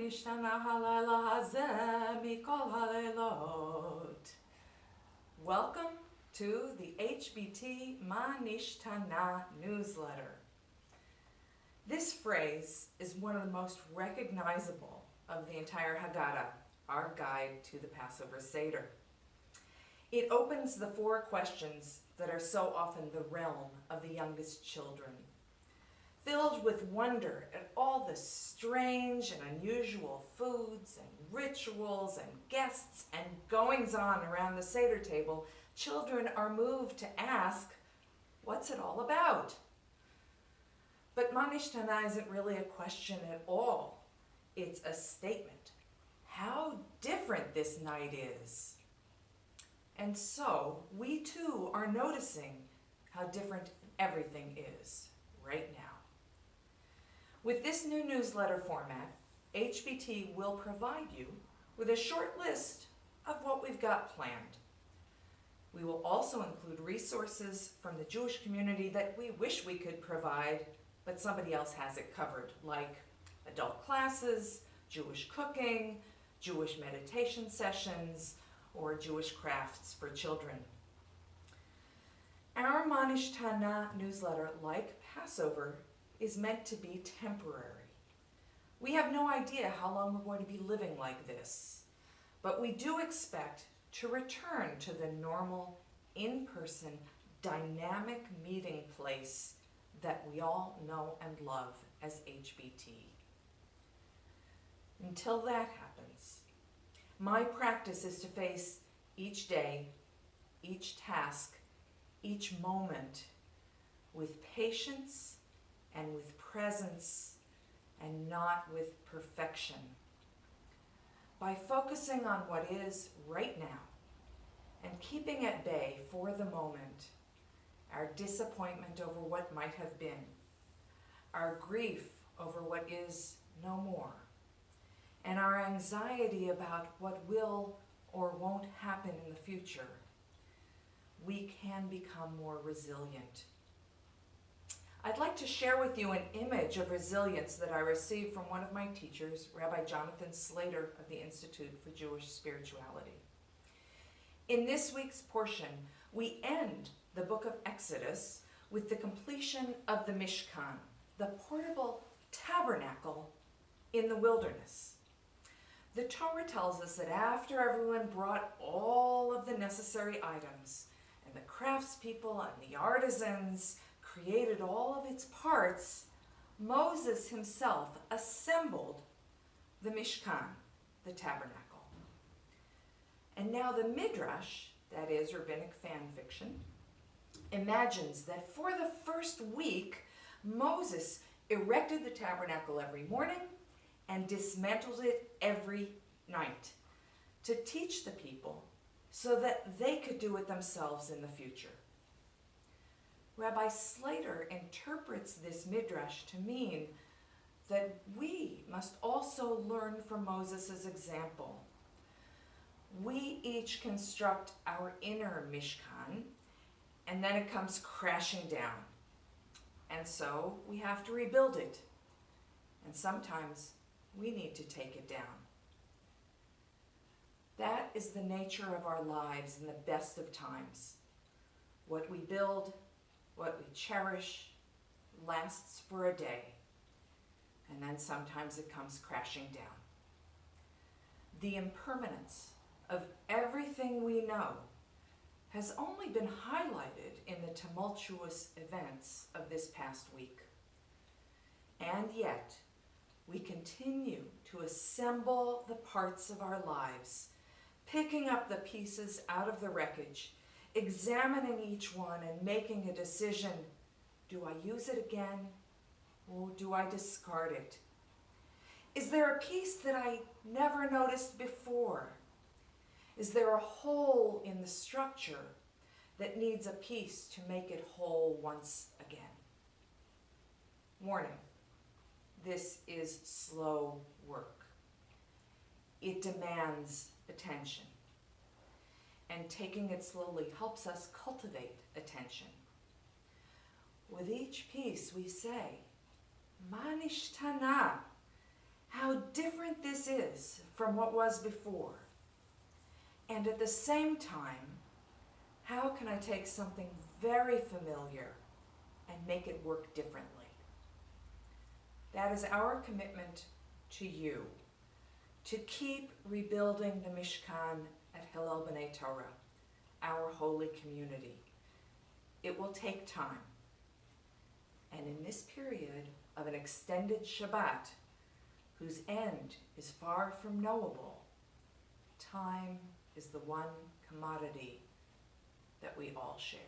Nishtanah halayla hazeh mikol halaylot. Welcome to the HBT Nishtanah newsletter. This phrase is one of the most recognizable of the entire Haggadah, our guide to the Passover Seder. It opens the four questions that are so often the realm of the youngest children. Filled with wonder at all the strange and unusual foods and rituals and guests and goings-on around the Seder table, children are moved to ask, what's it all about? But Nishtanah isn't really a question at all. It's a statement. How different this night is. And so we too are noticing how different everything is right now. With this new newsletter format, HBT will provide you with a short list of what we've got planned. We will also include resources from the Jewish community that we wish we could provide, but somebody else has it covered, like adult classes, Jewish cooking, Jewish meditation sessions, or Jewish crafts for children. Our Nishtanah newsletter, like Passover, is meant to be temporary. We have no idea how long we're going to be living like this, but we do expect to return to the normal, in-person, dynamic meeting place that we all know and love as HBT. Until that happens, my practice is to face each day, each task, each moment with patience and with presence, and not with perfection. By focusing on what is right now and keeping at bay for the moment our disappointment over what might have been, our grief over what is no more, and our anxiety about what will or won't happen in the future, we can become more resilient. I'd like to share with you an image of resilience that I received from one of my teachers, Rabbi Jonathan Slater of the Institute for Jewish Spirituality. In this week's portion, we end the book of Exodus with the completion of the Mishkan, the portable tabernacle in the wilderness. The Torah tells us that after everyone brought all of the necessary items, and the craftspeople and the artisans created all of its parts, Moses himself assembled the Mishkan, the tabernacle. And now the Midrash, that is rabbinic fan fiction, imagines that for the first week, Moses erected the tabernacle every morning and dismantled it every night to teach the people so that they could do it themselves in the future. Rabbi Slater interprets this midrash to mean that we must also learn from Moses' example. We each construct our inner Mishkan, and then it comes crashing down. And so we have to rebuild it. And sometimes we need to take it down. That is the nature of our lives in the best of times. What we build, what we cherish, lasts for a day, and then sometimes it comes crashing down. The impermanence of everything we know has only been highlighted in the tumultuous events of this past week. And yet, we continue to assemble the parts of our lives, picking up the pieces out of the wreckage, examining each one and making a decision. Do I use it again, or do I discard it? Is there a piece that I never noticed before? Is there a hole in the structure that needs a piece to make it whole once again? Warning, this is slow work. It demands attention. And taking it slowly helps us cultivate attention. With each piece we say, Ma Nishtanah? how different this is from what was before. And at the same time, how can I take something very familiar and make it work differently? That is our commitment to you, to keep rebuilding the Mishkan at Hillel B'nai Torah, our holy community. It will take time. And in this period of an extended Shabbat, whose end is far from knowable, time is the one commodity that we all share.